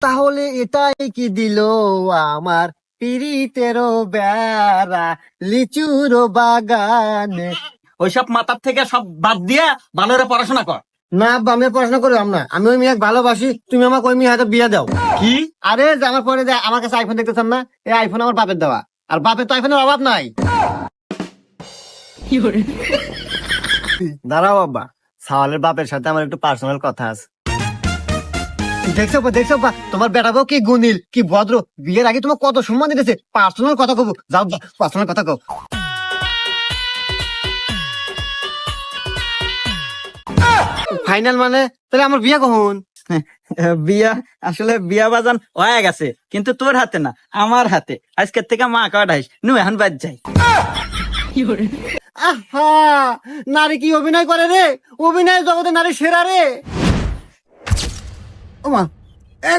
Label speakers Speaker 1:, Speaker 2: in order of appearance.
Speaker 1: তাহলে এটাই কি দিল আমার পিরিতেরও বেড়া লিচুর বাগানে?
Speaker 2: ওইসব মাথার থেকে সব বাদ দিয়া ভালো করে পড়াশোনা কর।
Speaker 1: না আব্বা, আমি আর পড়াশোনা করলাম না। আমি ওই মেয়ে ভালোবাসি, তুমি আমাকে ওই মেয়ে হাতে বিয়ে দাও।
Speaker 2: কি?
Speaker 1: আরে যে আমার পরে যে আমার কাছে আইফোন দেখতেছেন না, এই আইফোন আমার বাপের দেওয়া, আর বাপের তো আইফোনের অভাব নাই। দাঁড়াও আব্বা, সাওয়ালের বাপের সাথে আমার একটু পার্সোনাল কথা আছে। দেখছো বা তোমার বেটা বউ কি গুণিল, কি ভদ্র, বিয়ের আগে তোমার কত সম্মান দিতেছে। পার্সোনাল কথা কব, যাও পার্সোনাল কথা কব। ফাইনাল মানে তাহলে আমার বিয়ে কখন?
Speaker 2: বিয়া আসলে বিয়া বাজান হয়ে গেছে, কিন্তু তোর হাতে না, আমার হাতে। আজকের থেকে মা কাটাইস নু, এখন বাদ যাই।
Speaker 1: আহা, নারী কি অভিনয় করে রে, অভিনয় জগতে নারী সেরা রে। ওমা, এ